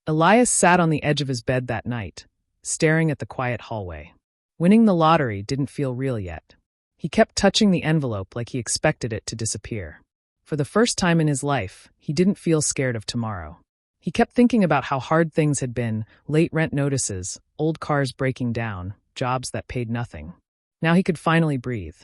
Elias sat on the edge of his bed that night, staring at the quiet hallway. Winning the lottery didn't feel real yet. He kept touching the envelope like he expected it to disappear. For the first time in his life, he didn't feel scared of tomorrow. He kept thinking about how hard things had been, late rent notices, old cars breaking down, jobs that paid nothing. Now he could finally breathe.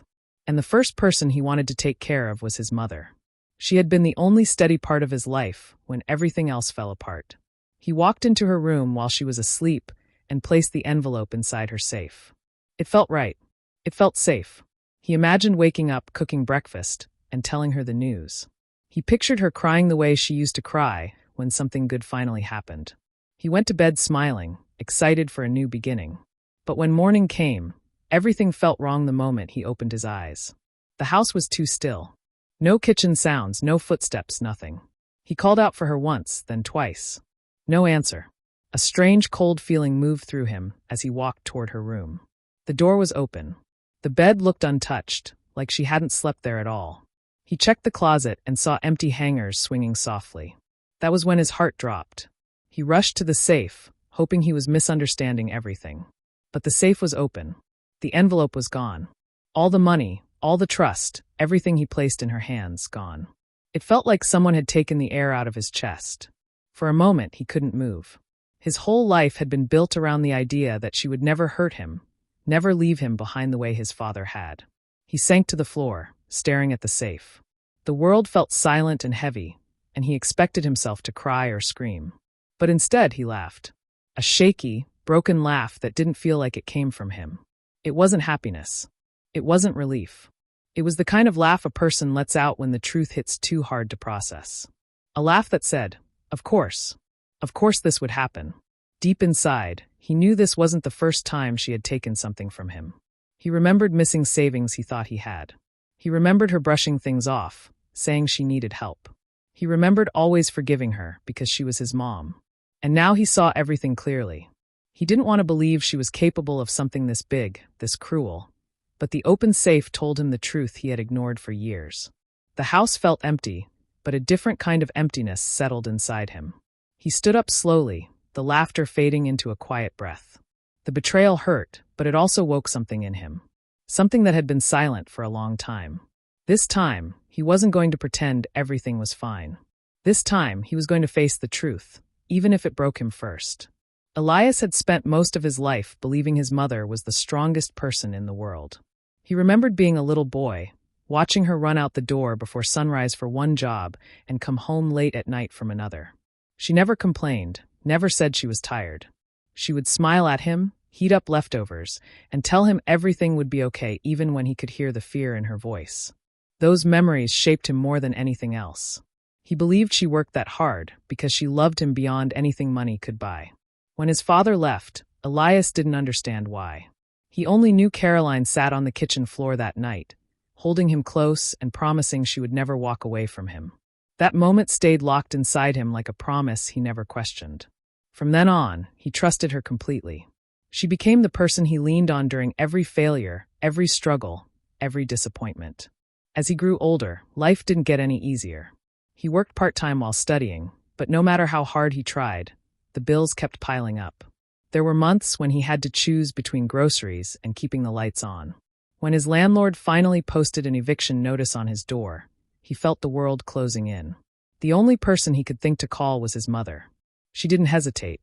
And the first person he wanted to take care of was his mother. She had been the only steady part of his life when everything else fell apart. He walked into her room while she was asleep and placed the envelope inside her safe. It felt right. It felt safe. He imagined waking up, cooking breakfast, and telling her the news. He pictured her crying the way she used to cry when something good finally happened. He went to bed smiling, excited for a new beginning. But when morning came, everything felt wrong the moment he opened his eyes. The house was too still. No kitchen sounds, no footsteps, nothing. He called out for her once, then twice. No answer. A strange cold feeling moved through him as he walked toward her room. The door was open. The bed looked untouched, like she hadn't slept there at all. He checked the closet and saw empty hangers swinging softly. That was when his heart dropped. He rushed to the safe, hoping he was misunderstanding everything. But the safe was open. The envelope was gone. All the money, all the trust, everything he placed in her hands, gone. It felt like someone had taken the air out of his chest. For a moment, he couldn't move. His whole life had been built around the idea that she would never hurt him, never leave him behind the way his father had. He sank to the floor, staring at the safe. The world felt silent and heavy, and he expected himself to cry or scream. But instead, he laughed. A shaky, broken laugh that didn't feel like it came from him. It wasn't happiness. It wasn't relief. It was the kind of laugh a person lets out when the truth hits too hard to process. A laugh that said, Of course this would happen. Deep inside, he knew this wasn't the first time she had taken something from him. He remembered missing savings he thought he had. He remembered her brushing things off, saying she needed help. He remembered always forgiving her because she was his mom. And now he saw everything clearly. He didn't want to believe she was capable of something this big, this cruel. But the open safe told him the truth he had ignored for years. The house felt empty, but a different kind of emptiness settled inside him. He stood up slowly, the laughter fading into a quiet breath. The betrayal hurt, but it also woke something in him. Something that had been silent for a long time. This time, he wasn't going to pretend everything was fine. This time, he was going to face the truth, even if it broke him first. Elias had spent most of his life believing his mother was the strongest person in the world. He remembered being a little boy, watching her run out the door before sunrise for one job and come home late at night from another. She never complained, never said she was tired. She would smile at him, heat up leftovers, and tell him everything would be okay even when he could hear the fear in her voice. Those memories shaped him more than anything else. He believed she worked that hard because she loved him beyond anything money could buy. When his father left, Elias didn't understand why. He only knew Caroline sat on the kitchen floor that night, holding him close and promising she would never walk away from him. That moment stayed locked inside him like a promise he never questioned. From then on, he trusted her completely. She became the person he leaned on during every failure, every struggle, every disappointment. As he grew older, life didn't get any easier. He worked part-time while studying, but no matter how hard he tried, the bills kept piling up. There were months when he had to choose between groceries and keeping the lights on. When his landlord finally posted an eviction notice on his door, he felt the world closing in. The only person he could think to call was his mother. She didn't hesitate.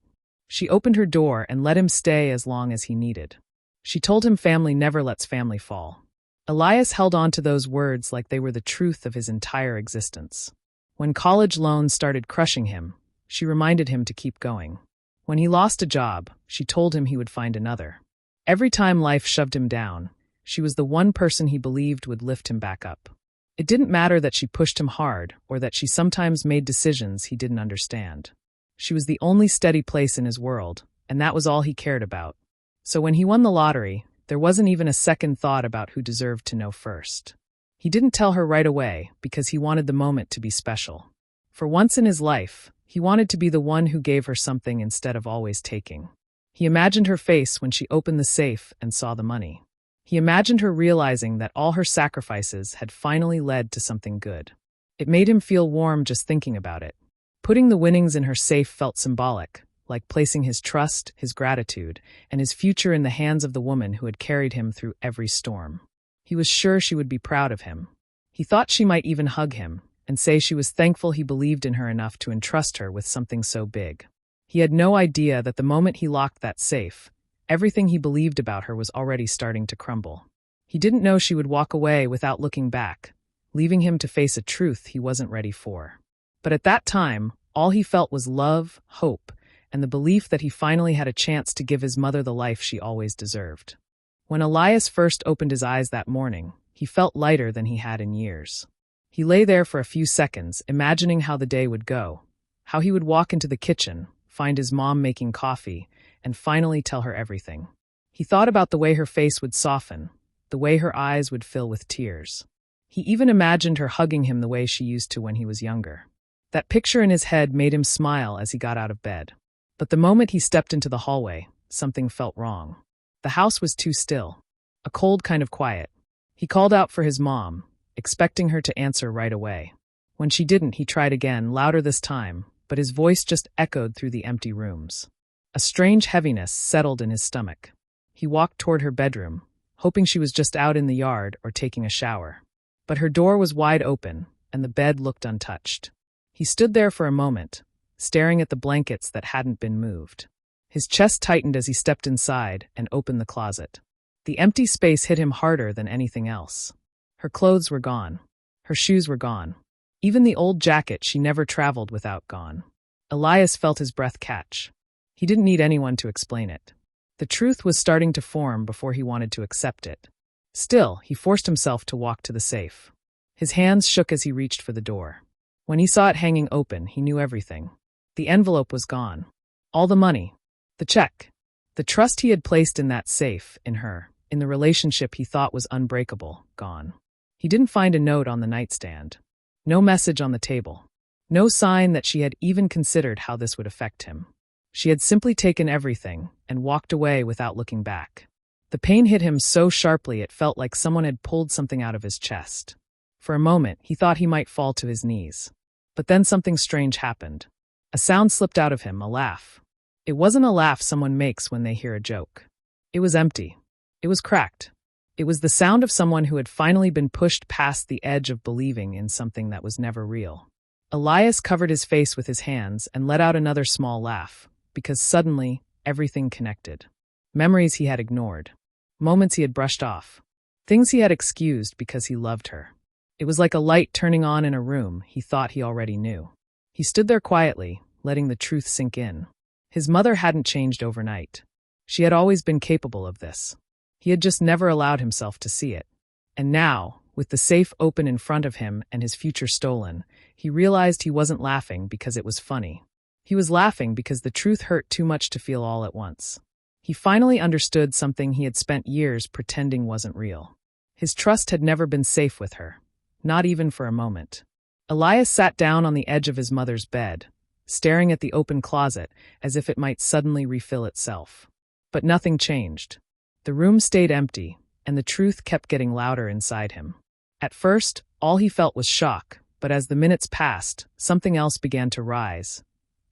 She opened her door and let him stay as long as he needed. She told him family never lets family fall. Elias held on to those words like they were the truth of his entire existence. When college loans started crushing him, she reminded him to keep going. When he lost a job, she told him he would find another. Every time life shoved him down, she was the one person he believed would lift him back up. It didn't matter that she pushed him hard or that she sometimes made decisions he didn't understand. She was the only steady place in his world, and that was all he cared about. So when he won the lottery, there wasn't even a second thought about who deserved to know first. He didn't tell her right away because he wanted the moment to be special. For once in his life, he wanted to be the one who gave her something instead of always taking. He imagined her face when she opened the safe and saw the money. He imagined her realizing that all her sacrifices had finally led to something good. It made him feel warm just thinking about it. Putting the winnings in her safe felt symbolic, like placing his trust, his gratitude, and his future in the hands of the woman who had carried him through every storm. He was sure she would be proud of him. He thought she might even hug him and say she was thankful he believed in her enough to entrust her with something so big. He had no idea that the moment he locked that safe, everything he believed about her was already starting to crumble. He didn't know she would walk away without looking back, leaving him to face a truth he wasn't ready for. But at that time, all he felt was love, hope, and the belief that he finally had a chance to give his mother the life she always deserved. When Elias first opened his eyes that morning, he felt lighter than he had in years. He lay there for a few seconds, imagining how the day would go, how he would walk into the kitchen, find his mom making coffee, and finally tell her everything. He thought about the way her face would soften, the way her eyes would fill with tears. He even imagined her hugging him the way she used to when he was younger. That picture in his head made him smile as he got out of bed. But the moment he stepped into the hallway, something felt wrong. The house was too still, a cold kind of quiet. He called out for his mom, expecting her to answer right away. When she didn't, he tried again, louder this time, but his voice just echoed through the empty rooms. A strange heaviness settled in his stomach. He walked toward her bedroom, hoping she was just out in the yard or taking a shower. But her door was wide open, and the bed looked untouched. He stood there for a moment, staring at the blankets that hadn't been moved. His chest tightened as he stepped inside and opened the closet. The empty space hit him harder than anything else. Her clothes were gone. Her shoes were gone. Even the old jacket she never traveled without gone. Elias felt his breath catch. He didn't need anyone to explain it. The truth was starting to form before he wanted to accept it. Still, he forced himself to walk to the safe. His hands shook as he reached for the door. When he saw it hanging open, he knew everything. The envelope was gone. All the money. The check. The trust he had placed in that safe, in her, in the relationship he thought was unbreakable, gone. He didn't find a note on the nightstand. No message on the table. No sign that she had even considered how this would affect him. She had simply taken everything and walked away without looking back. The pain hit him so sharply it felt like someone had pulled something out of his chest. For a moment, he thought he might fall to his knees. But then something strange happened. A sound slipped out of him, a laugh. It wasn't a laugh someone makes when they hear a joke. It was empty. It was cracked. It was the sound of someone who had finally been pushed past the edge of believing in something that was never real. Elias covered his face with his hands and let out another small laugh, because suddenly, everything connected. Memories he had ignored. Moments he had brushed off. Things he had excused because he loved her. It was like a light turning on in a room he thought he already knew. He stood there quietly, letting the truth sink in. His mother hadn't changed overnight. She had always been capable of this. He had just never allowed himself to see it. And now, with the safe open in front of him and his future stolen, he realized he wasn't laughing because it was funny. He was laughing because the truth hurt too much to feel all at once. He finally understood something he had spent years pretending wasn't real. His trust had never been safe with her, not even for a moment. Elias sat down on the edge of his mother's bed, staring at the open closet as if it might suddenly refill itself. But nothing changed. The room stayed empty, and the truth kept getting louder inside him. At first, all he felt was shock, but as the minutes passed, something else began to rise.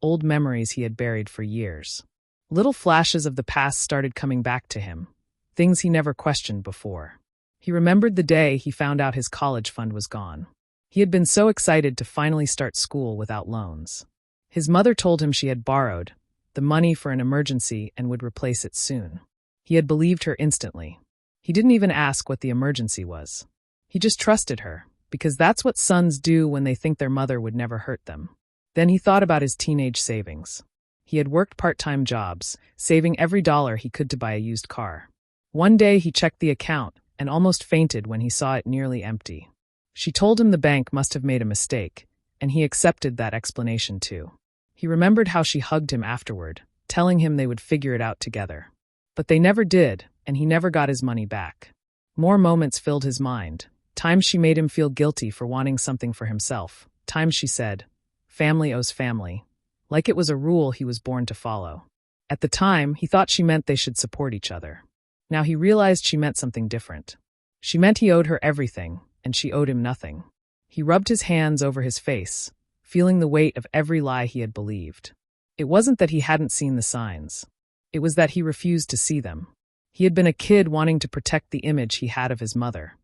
Old memories he had buried for years. Little flashes of the past started coming back to him, things he never questioned before. He remembered the day he found out his college fund was gone. He had been so excited to finally start school without loans. His mother told him she had borrowed the money for an emergency and would replace it soon. He had believed her instantly. He didn't even ask what the emergency was. He just trusted her, because that's what sons do when they think their mother would never hurt them. Then he thought about his teenage savings. He had worked part-time jobs, saving every dollar he could to buy a used car. One day he checked the account and almost fainted when he saw it nearly empty. She told him the bank must have made a mistake, and he accepted that explanation too. He remembered how she hugged him afterward, telling him they would figure it out together. But they never did, and he never got his money back. More moments filled his mind. Times she made him feel guilty for wanting something for himself. Times she said, "Family owes family," like it was a rule he was born to follow. At the time, he thought she meant they should support each other. Now he realized she meant something different. She meant he owed her everything, and she owed him nothing. He rubbed his hands over his face, feeling the weight of every lie he had believed. It wasn't that he hadn't seen the signs. It was that he refused to see them. He had been a kid wanting to protect the image he had of his mother,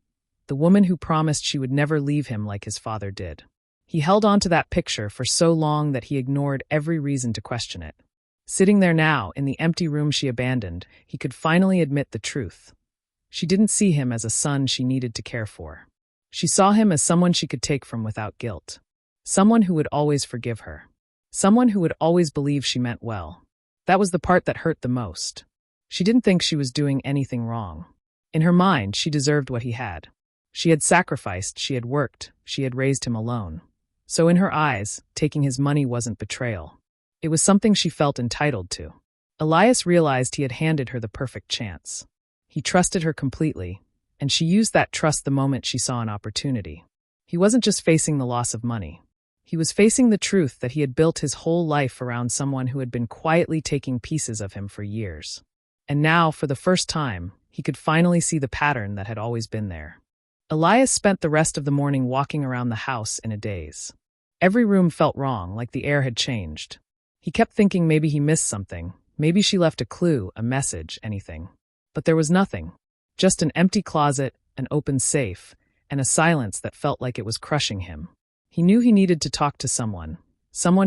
the woman who promised she would never leave him like his father did. He held on to that picture for so long that he ignored every reason to question it. Sitting there now, in the empty room she abandoned, he could finally admit the truth. She didn't see him as a son she needed to care for. She saw him as someone she could take from without guilt. Someone who would always forgive her. Someone who would always believe she meant well. That was the part that hurt the most. She didn't think she was doing anything wrong. In her mind, she deserved what he had. She had sacrificed, she had worked, she had raised him alone. So in her eyes, taking his money wasn't betrayal. It was something she felt entitled to. Elias realized he had handed her the perfect chance. He trusted her completely, and she used that trust the moment she saw an opportunity. He wasn't just facing the loss of money. He was facing the truth that he had built his whole life around someone who had been quietly taking pieces of him for years. And now, for the first time, he could finally see the pattern that had always been there. Elias spent the rest of the morning walking around the house in a daze. Every room felt wrong, like the air had changed. He kept thinking maybe he missed something, maybe she left a clue, a message, anything. But there was nothing. Just an empty closet, an open safe, and a silence that felt like it was crushing him. He knew he needed to talk to someone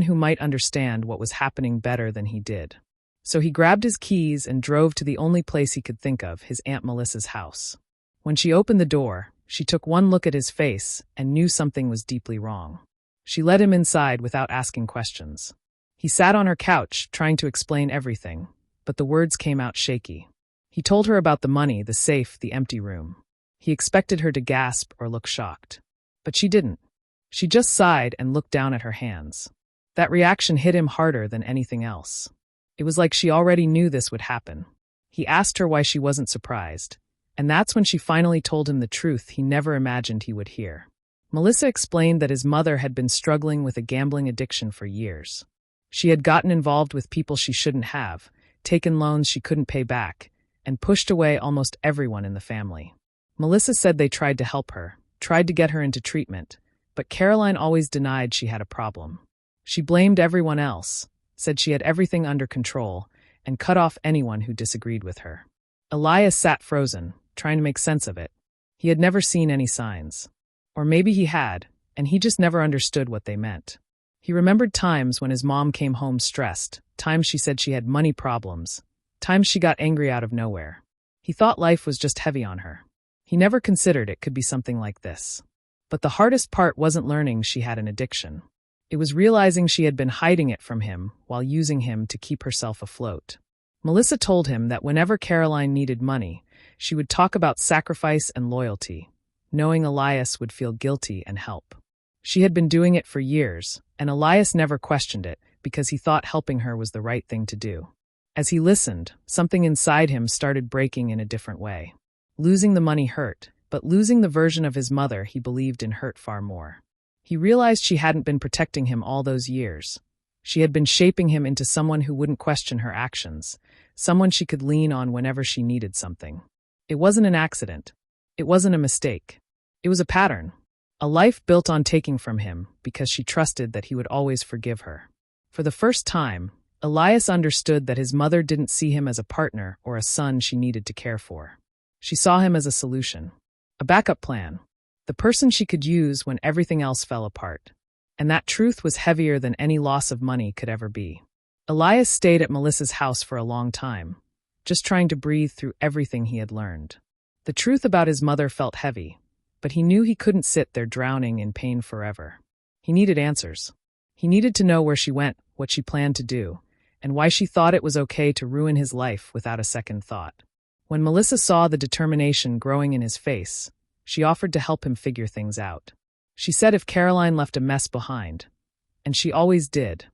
who might understand what was happening better than he did. So he grabbed his keys and drove to the only place he could think of, his Aunt Melissa's house. When she opened the door, she took one look at his face and knew something was deeply wrong. She let him inside without asking questions. He sat on her couch, trying to explain everything, but the words came out shaky. He told her about the money, the safe, the empty room. He expected her to gasp or look shocked. But she didn't. She just sighed and looked down at her hands. That reaction hit him harder than anything else. It was like she already knew this would happen. He asked her why she wasn't surprised, and that's when she finally told him the truth he never imagined he would hear. Melissa explained that his mother had been struggling with a gambling addiction for years. She had gotten involved with people she shouldn't have, taken loans she couldn't pay back, and pushed away almost everyone in the family. Melissa said they tried to help her, tried to get her into treatment, but Caroline always denied she had a problem. She blamed everyone else, said she had everything under control, and cut off anyone who disagreed with her. Elias sat frozen, trying to make sense of it. He had never seen any signs. Or maybe he had, and he just never understood what they meant. He remembered times when his mom came home stressed, times she said she had money problems, times she got angry out of nowhere. He thought life was just heavy on her. He never considered it could be something like this. But the hardest part wasn't learning she had an addiction. It was realizing she had been hiding it from him while using him to keep herself afloat. Melissa told him that whenever Caroline needed money, she would talk about sacrifice and loyalty, knowing Elias would feel guilty and help. She had been doing it for years, and Elias never questioned it because he thought helping her was the right thing to do. As he listened, something inside him started breaking in a different way. Losing the money hurt, but losing the version of his mother he believed in hurt far more. He realized she hadn't been protecting him all those years. She had been shaping him into someone who wouldn't question her actions, someone she could lean on whenever she needed something. It wasn't an accident. It wasn't a mistake. It was a pattern. A life built on taking from him because she trusted that he would always forgive her. For the first time, Elias understood that his mother didn't see him as a partner or a son she needed to care for. She saw him as a solution, a backup plan, the person she could use when everything else fell apart. And that truth was heavier than any loss of money could ever be. Elias stayed at Melissa's house for a long time, just trying to breathe through everything he had learned. The truth about his mother felt heavy, but he knew he couldn't sit there drowning in pain forever. He needed answers. He needed to know where she went, what she planned to do, and why she thought it was okay to ruin his life without a second thought. When Melissa saw the determination growing in his face, she offered to help him figure things out. She said if Caroline left a mess behind, and she always did,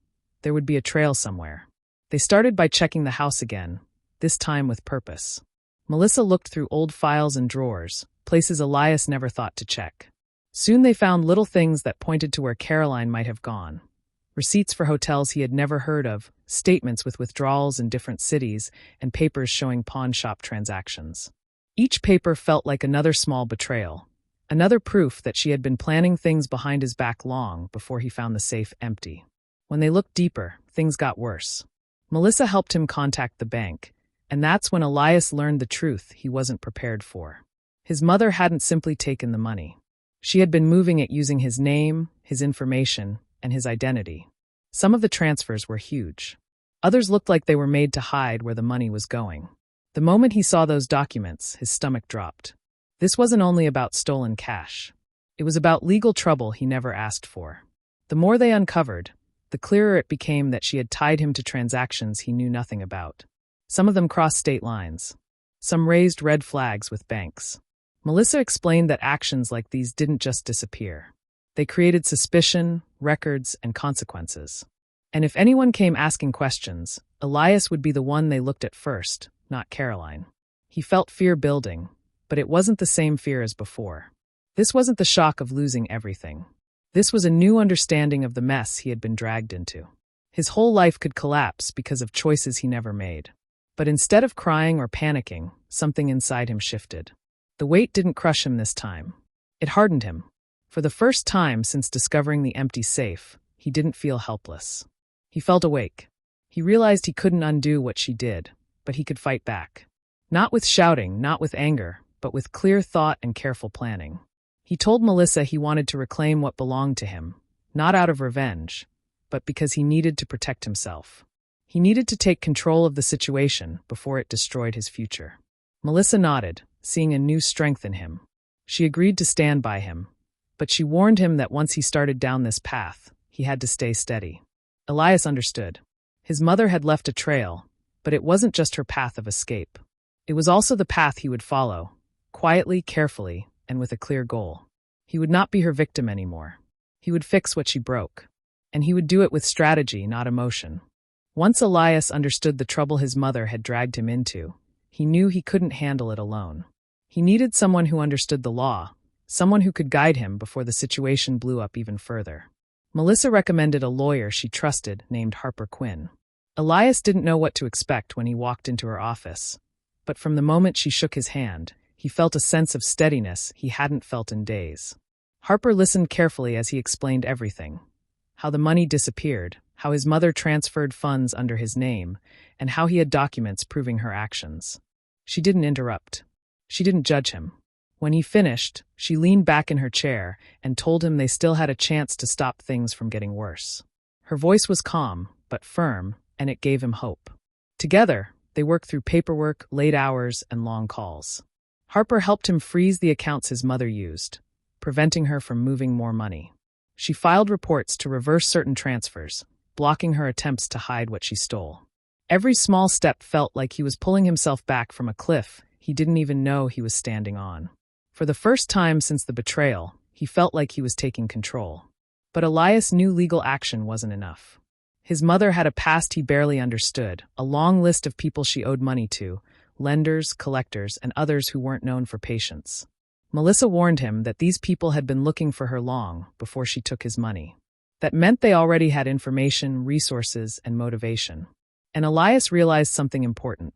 there would be a trail somewhere. They started by checking the house again, this time with purpose. Melissa looked through old files and drawers, places Elias never thought to check. Soon they found little things that pointed to where Caroline might have gone. Receipts for hotels he had never heard of, statements with withdrawals in different cities, and papers showing pawn shop transactions. Each paper felt like another small betrayal, another proof that she had been planning things behind his back long before he found the safe empty. When they looked deeper, things got worse. Melissa helped him contact the bank, and that's when Elias learned the truth he wasn't prepared for. His mother hadn't simply taken the money. She had been moving it using his name, his information, and his identity. Some of the transfers were huge. Others looked like they were made to hide where the money was going. The moment he saw those documents, his stomach dropped. This wasn't only about stolen cash. It was about legal trouble he never asked for. The more they uncovered, the clearer it became that she had tied him to transactions he knew nothing about. Some of them crossed state lines. Some raised red flags with banks. Melissa explained that actions like these didn't just disappear. They created suspicion, records, and consequences. And if anyone came asking questions, Elias would be the one they looked at first, not Caroline. He felt fear building, but it wasn't the same fear as before. This wasn't the shock of losing everything. This was a new understanding of the mess he had been dragged into. His whole life could collapse because of choices he never made. But instead of crying or panicking, something inside him shifted. The weight didn't crush him this time. It hardened him. For the first time since discovering the empty safe, he didn't feel helpless. He felt awake. He realized he couldn't undo what she did, but he could fight back. Not with shouting, not with anger, but with clear thought and careful planning. He told Melissa he wanted to reclaim what belonged to him, not out of revenge, but because he needed to protect himself. He needed to take control of the situation before it destroyed his future. Melissa nodded, seeing a new strength in him. She agreed to stand by him, but she warned him that once he started down this path, he had to stay steady. Elias understood. His mother had left a trail, but it wasn't just her path of escape. It was also the path he would follow, quietly, carefully, and with a clear goal. He would not be her victim anymore. He would fix what she broke. And he would do it with strategy, not emotion. Once Elias understood the trouble his mother had dragged him into, he knew he couldn't handle it alone. He needed someone who understood the law, someone who could guide him before the situation blew up even further. Melissa recommended a lawyer she trusted named Harper Quinn. Elias didn't know what to expect when he walked into her office, but from the moment she shook his hand, he felt a sense of steadiness he hadn't felt in days. Harper listened carefully as he explained everything. How the money disappeared, how his mother transferred funds under his name, and how he had documents proving her actions. She didn't interrupt. She didn't judge him. When he finished, she leaned back in her chair and told him they still had a chance to stop things from getting worse. Her voice was calm, but firm, and it gave him hope. Together, they worked through paperwork, late hours, and long calls. Harper helped him freeze the accounts his mother used, preventing her from moving more money. She filed reports to reverse certain transfers, blocking her attempts to hide what she stole. Every small step felt like he was pulling himself back from a cliff he didn't even know he was standing on. For the first time since the betrayal, he felt like he was taking control. But Elias knew legal action wasn't enough. His mother had a past he barely understood, a long list of people she owed money to, lenders, collectors, and others who weren't known for patience. Melissa warned him that these people had been looking for her long before she took his money. That meant they already had information, resources, and motivation. And Elias realized something important.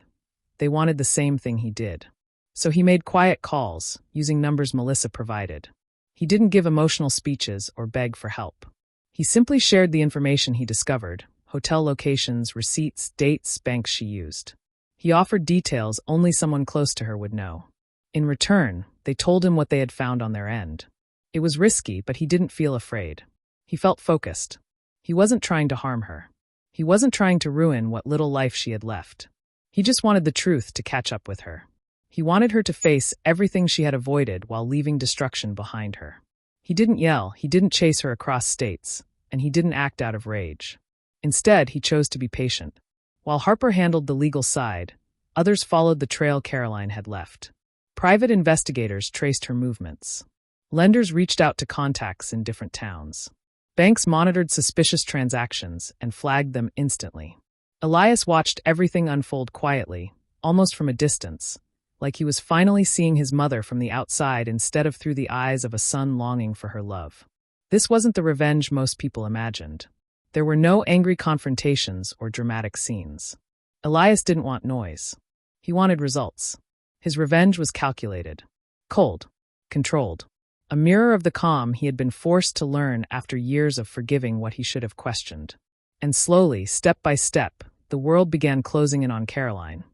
They wanted the same thing he did. So he made quiet calls, using numbers Melissa provided. He didn't give emotional speeches or beg for help. He simply shared the information he discovered, hotel locations, receipts, dates, banks she used. He offered details only someone close to her would know. In return, they told him what they had found on their end. It was risky, but he didn't feel afraid. He felt focused. He wasn't trying to harm her. He wasn't trying to ruin what little life she had left. He just wanted the truth to catch up with her. He wanted her to face everything she had avoided while leaving destruction behind her. He didn't yell, he didn't chase her across states, and he didn't act out of rage. Instead, he chose to be patient. While Harper handled the legal side, others followed the trail Caroline had left. Private investigators traced her movements. Lenders reached out to contacts in different towns. Banks monitored suspicious transactions and flagged them instantly. Elias watched everything unfold quietly, almost from a distance, like he was finally seeing his mother from the outside instead of through the eyes of a son longing for her love. This wasn't the revenge most people imagined. There were no angry confrontations or dramatic scenes. Elias didn't want noise. He wanted results. His revenge was calculated, cold, controlled. A mirror of the calm he had been forced to learn after years of forgiving what he should have questioned. And slowly, step by step, the world began closing in on Caroline.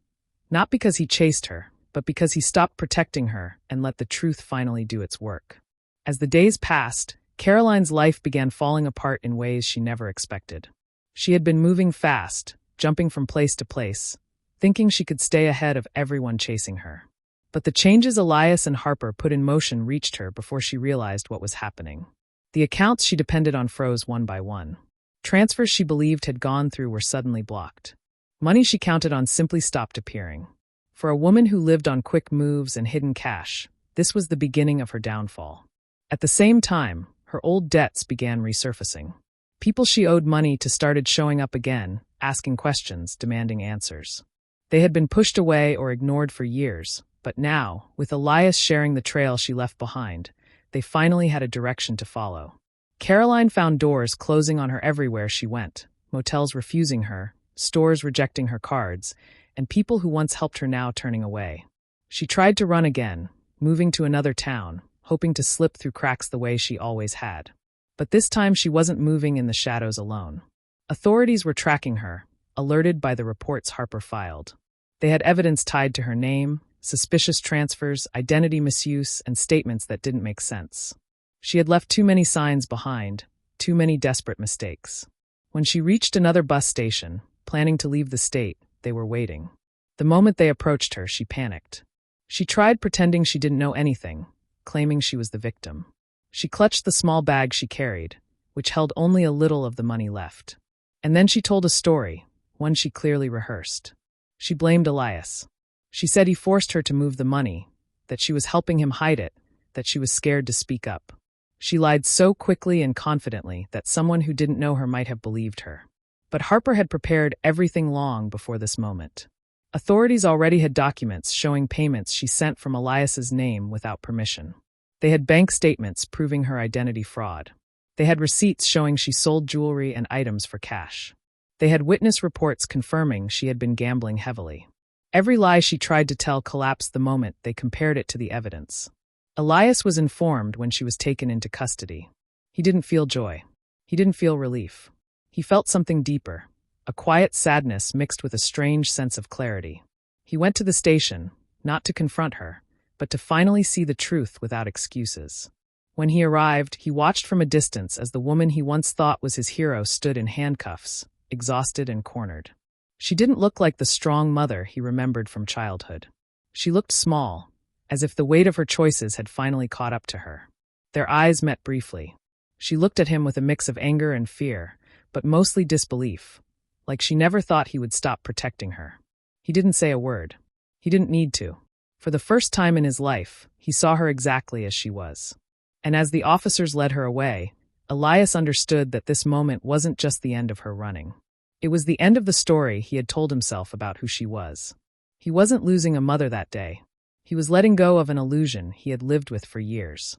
Not because he chased her, but because he stopped protecting her and let the truth finally do its work. As the days passed, Caroline's life began falling apart in ways she never expected. She had been moving fast, jumping from place to place, thinking she could stay ahead of everyone chasing her. But the changes Elias and Harper put in motion reached her before she realized what was happening. The accounts she depended on froze one by one. Transfers she believed had gone through were suddenly blocked. Money she counted on simply stopped appearing. For a woman who lived on quick moves and hidden cash, this was the beginning of her downfall. At the same time, her old debts began resurfacing. People she owed money to started showing up again, asking questions, demanding answers. They had been pushed away or ignored for years, but now, with Elias sharing the trail she left behind, they finally had a direction to follow. Caroline found doors closing on her everywhere she went, motels refusing her, stores rejecting her cards, and people who once helped her now turning away. She tried to run again, moving to another town, hoping to slip through cracks the way she always had. But this time she wasn't moving in the shadows alone. Authorities were tracking her, alerted by the reports Harper filed. They had evidence tied to her name, suspicious transfers, identity misuse, and statements that didn't make sense. She had left too many signs behind, too many desperate mistakes. When she reached another bus station, planning to leave the state, they were waiting. The moment they approached her, she panicked. She tried pretending she didn't know anything, claiming she was the victim. She clutched the small bag she carried, which held only a little of the money left. And then she told a story, one she clearly rehearsed. She blamed Elias. She said he forced her to move the money, that she was helping him hide it, that she was scared to speak up. She lied so quickly and confidently that someone who didn't know her might have believed her. But Harper had prepared everything long before this moment. Authorities already had documents showing payments she sent from Elias's name without permission. They had bank statements proving her identity fraud. They had receipts showing she sold jewelry and items for cash. They had witness reports confirming she had been gambling heavily. Every lie she tried to tell collapsed the moment they compared it to the evidence. Elias was informed when she was taken into custody. He didn't feel joy. He didn't feel relief. He felt something deeper, a quiet sadness mixed with a strange sense of clarity. He went to the station, not to confront her, but to finally see the truth without excuses. When he arrived, he watched from a distance as the woman he once thought was his hero stood in handcuffs, exhausted and cornered. She didn't look like the strong mother he remembered from childhood. She looked small, as if the weight of her choices had finally caught up to her. Their eyes met briefly. She looked at him with a mix of anger and fear, but mostly disbelief, like she never thought he would stop protecting her. He didn't say a word. He didn't need to. For the first time in his life, he saw her exactly as she was. And as the officers led her away, Elias understood that this moment wasn't just the end of her running. It was the end of the story he had told himself about who she was. He wasn't losing a mother that day. He was letting go of an illusion he had lived with for years.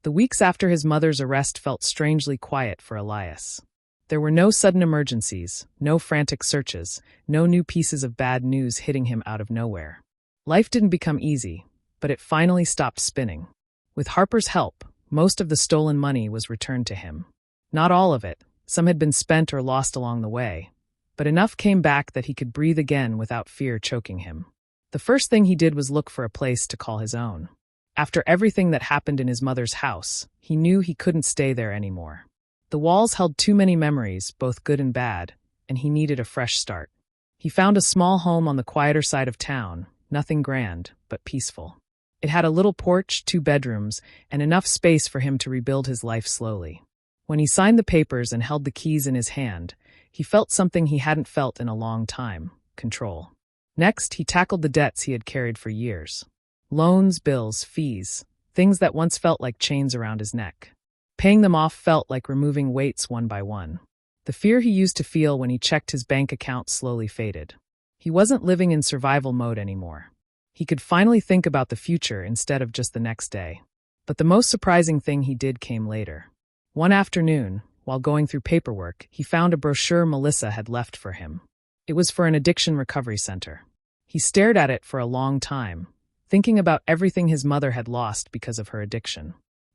The weeks after his mother's arrest felt strangely quiet for Elias. There were no sudden emergencies, no frantic searches, no new pieces of bad news hitting him out of nowhere. Life didn't become easy, but it finally stopped spinning. With Harper's help, most of the stolen money was returned to him. Not all of it, some had been spent or lost along the way, but enough came back that he could breathe again without fear choking him. The first thing he did was look for a place to call his own. After everything that happened in his mother's house, he knew he couldn't stay there anymore. The walls held too many memories, both good and bad, and he needed a fresh start. He found a small home on the quieter side of town, nothing grand, but peaceful. It had a little porch, 2 bedrooms, and enough space for him to rebuild his life slowly. When he signed the papers and held the keys in his hand, he felt something he hadn't felt in a long time: control. Next, he tackled the debts he had carried for years. Loans, bills, fees, things that once felt like chains around his neck. Paying them off felt like removing weights one by one. The fear he used to feel when he checked his bank account slowly faded. He wasn't living in survival mode anymore. He could finally think about the future instead of just the next day. But the most surprising thing he did came later. One afternoon, while going through paperwork, he found a brochure Melissa had left for him. It was for an addiction recovery center. He stared at it for a long time, thinking about everything his mother had lost because of her addiction.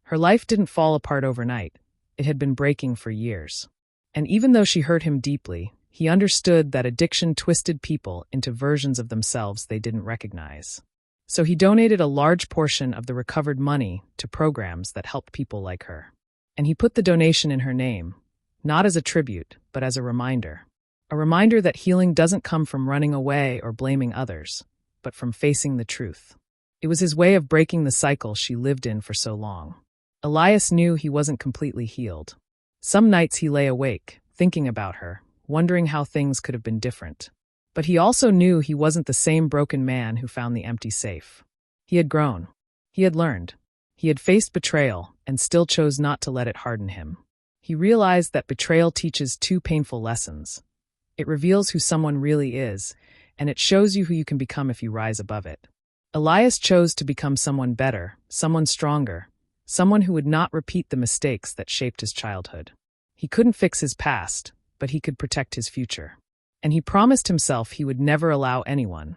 Her life didn't fall apart overnight. It had been breaking for years. And even though she hurt him deeply, he understood that addiction twisted people into versions of themselves they didn't recognize. So he donated a large portion of the recovered money to programs that helped people like her. And he put the donation in her name, not as a tribute, but as a reminder. A reminder that healing doesn't come from running away or blaming others, but from facing the truth. It was his way of breaking the cycle she lived in for so long. Elias knew he wasn't completely healed. Some nights he lay awake, thinking about her, wondering how things could have been different. But he also knew he wasn't the same broken man who found the empty safe. He had grown. He had learned. He had faced betrayal and still chose not to let it harden him. He realized that betrayal teaches two painful lessons. It reveals who someone really is, and it shows you who you can become if you rise above it. Elias chose to become someone better, someone stronger, someone who would not repeat the mistakes that shaped his childhood. He couldn't fix his past, but he could protect his future. And he promised himself he would never allow anyone,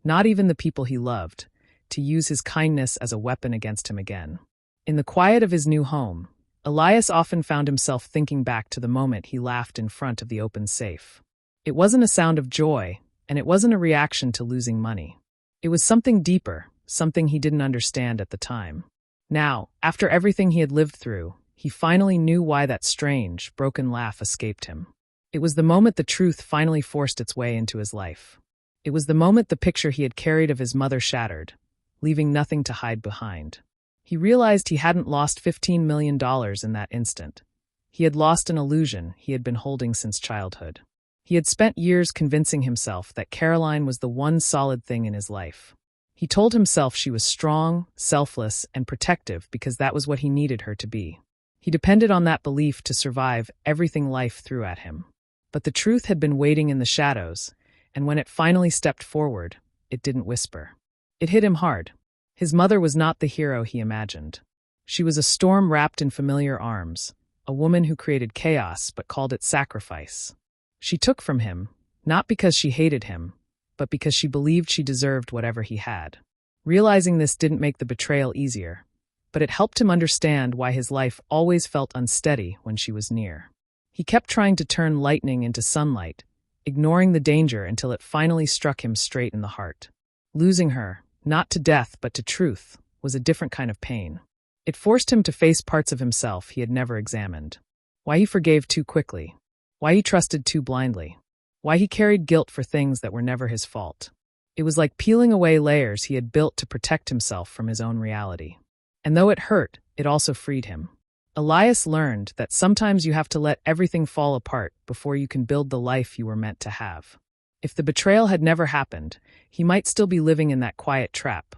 not even the people he loved, to use his kindness as a weapon against him again. In the quiet of his new home, Elias often found himself thinking back to the moment he laughed in front of the open safe. It wasn't a sound of joy, and it wasn't a reaction to losing money. It was something deeper, something he didn't understand at the time. Now, after everything he had lived through, he finally knew why that strange, broken laugh escaped him. It was the moment the truth finally forced its way into his life. It was the moment the picture he had carried of his mother shattered, leaving nothing to hide behind. He realized he hadn't lost $15 million in that instant. He had lost an illusion he had been holding since childhood. He had spent years convincing himself that Caroline was the one solid thing in his life. He told himself she was strong, selfless, and protective because that was what he needed her to be. He depended on that belief to survive everything life threw at him. But the truth had been waiting in the shadows, and when it finally stepped forward, it didn't whisper. It hit him hard. His mother was not the hero he imagined. She was a storm wrapped in familiar arms, a woman who created chaos but called it sacrifice. She took from him, not because she hated him, but because she believed she deserved whatever he had. Realizing this didn't make the betrayal easier, but it helped him understand why his life always felt unsteady when she was near. He kept trying to turn lightning into sunlight, ignoring the danger until it finally struck him straight in the heart. Losing her, not to death but to truth, was a different kind of pain. It forced him to face parts of himself he had never examined. Why he forgave too quickly. Why he trusted too blindly. Why he carried guilt for things that were never his fault. It was like peeling away layers he had built to protect himself from his own reality. And though it hurt, it also freed him. Elias learned that sometimes you have to let everything fall apart before you can build the life you were meant to have. If the betrayal had never happened, he might still be living in that quiet trap,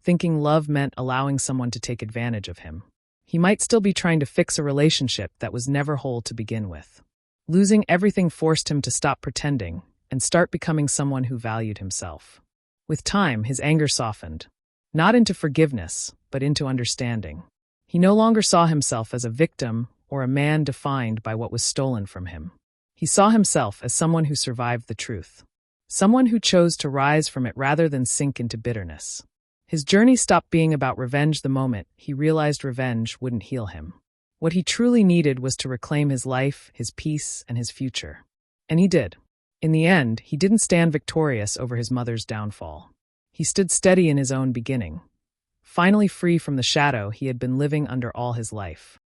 thinking love meant allowing someone to take advantage of him. He might still be trying to fix a relationship that was never whole to begin with. Losing everything forced him to stop pretending and start becoming someone who valued himself. With time, his anger softened, not into forgiveness, but into understanding. He no longer saw himself as a victim or a man defined by what was stolen from him. He saw himself as someone who survived the truth, someone who chose to rise from it rather than sink into bitterness. His journey stopped being about revenge the moment he realized revenge wouldn't heal him. What he truly needed was to reclaim his life, his peace, and his future. And he did. In the end, he didn't stand victorious over his mother's downfall. He stood steady in his own beginning, finally free from the shadow he had been living under all his life.